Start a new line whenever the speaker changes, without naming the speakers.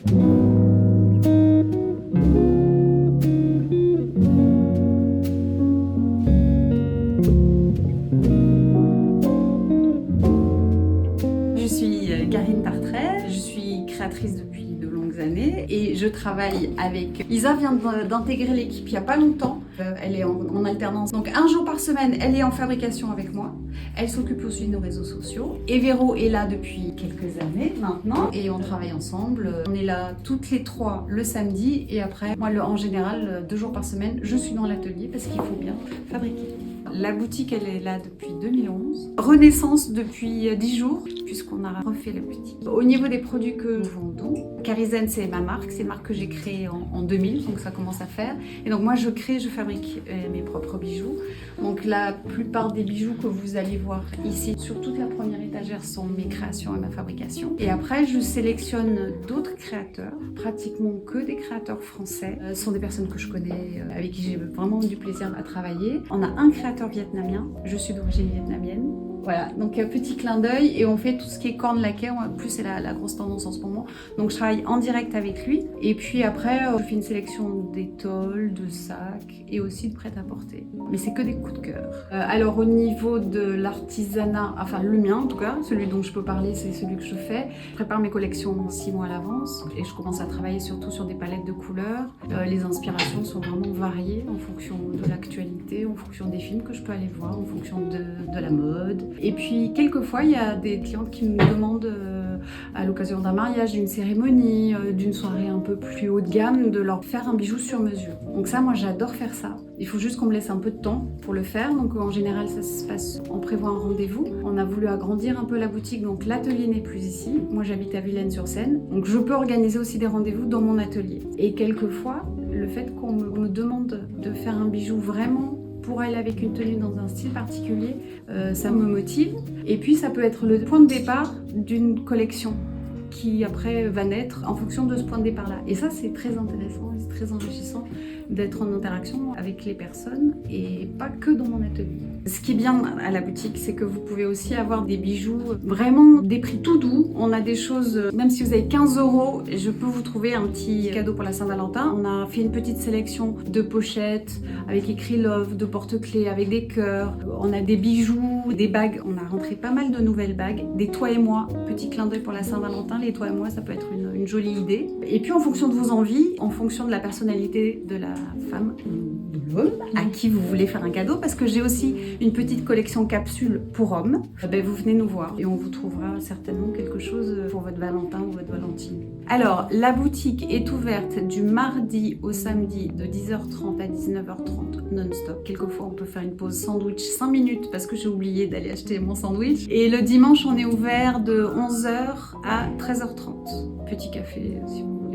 Je suis Karine Tartret, je suis créatrice depuis de longues années et je travaille avec... Isa vient d'intégrer l'équipe il n'y a pas longtemps, elle est en alternance. Donc un jour par semaine, elle est en fabrication avec moi. Elle s'occupe aussi de nos réseaux sociaux. Et Véro est là depuis quelques années maintenant et on travaille ensemble. On est là toutes les trois le samedi et après, moi en général, 2 jours par semaine, je suis dans l'atelier parce qu'il faut bien fabriquer. La boutique, elle est là depuis 2011. Renaissance depuis 10 jours, puisqu'on a refait la boutique. Au niveau des produits que nous vendons, Carizen, c'est ma marque. C'est une marque que j'ai créée en 2000, donc ça commence à faire. Et donc moi, je fabrique mes propres bijoux. Donc la plupart des bijoux que vous allez voir ici, sur toute la première étagère, sont mes créations et ma fabrication. Et après, je sélectionne d'autres créateurs, pratiquement que des créateurs français. Ce sont des personnes que je connais, avec qui j'ai vraiment du plaisir à travailler. On a un créateur vietnamien, je suis d'origine vietnamienne. Voilà, donc petit clin d'œil et on fait tout ce qui est corne lacquer, en plus c'est la grosse tendance en ce moment. Donc je travaille en direct avec lui et puis après je fais une sélection d'étoiles, de sacs et aussi de prêt-à-porter. Mais c'est que des coups de cœur. Alors au niveau de l'artisanat, enfin le mien en tout cas, celui dont je peux parler c'est celui que je fais. Je prépare mes collections 6 mois à l'avance et je commence à travailler surtout sur des palettes de couleurs. Les inspirations sont vraiment variées en fonction de l'actualité, en fonction des films que je peux aller voir, en fonction de la mode. Et puis quelquefois il y a des clientes qui me demandent à l'occasion d'un mariage, d'une cérémonie, d'une soirée un peu plus haut de gamme, de leur faire un bijou sur mesure. Donc ça, moi j'adore faire ça. Il faut juste qu'on me laisse un peu de temps pour le faire. Donc en général ça se passe, on prévoit un rendez-vous. On a voulu agrandir un peu la boutique, donc l'atelier n'est plus ici. Moi j'habite à Villennes-sur-Seine, donc je peux organiser aussi des rendez-vous dans mon atelier. Et quelquefois, le fait qu'on me demande de faire un bijou vraiment pour aller avec une tenue dans un style particulier, ça me motive. Et puis ça peut être le point de départ d'une collection qui après va naître en fonction de ce point de départ là. Et ça c'est très intéressant et c'est très enrichissant d'être en interaction avec les personnes et pas que dans mon atelier. Ce qui est bien à la boutique, c'est que vous pouvez aussi avoir des bijoux vraiment des prix tout doux. On a des choses, même si vous avez 15 €, je peux vous trouver un petit cadeau pour la Saint-Valentin. On a fait une petite sélection de pochettes avec écrit Love, de porte-clés avec des cœurs. On a des bijoux, des bagues. On a rentré pas mal de nouvelles bagues. Des toi et moi, petit clin d'œil pour la Saint-Valentin. Les toi et moi, ça peut être une jolie idée. Et puis en fonction de vos envies, en fonction de la personnalité de la femme, de l'homme à qui vous voulez faire un cadeau, parce que j'ai aussi une petite collection capsule pour hommes, vous venez nous voir et on vous trouvera certainement quelque chose pour votre Valentin ou votre Valentine. Alors, la boutique est ouverte du mardi au samedi de 10h30 à 19h30 non-stop. Quelquefois, on peut faire une pause sandwich 5 minutes parce que j'ai oublié d'aller acheter mon sandwich. Et le dimanche, on est ouvert de 11h à 13h30. Petit café si vous voulez.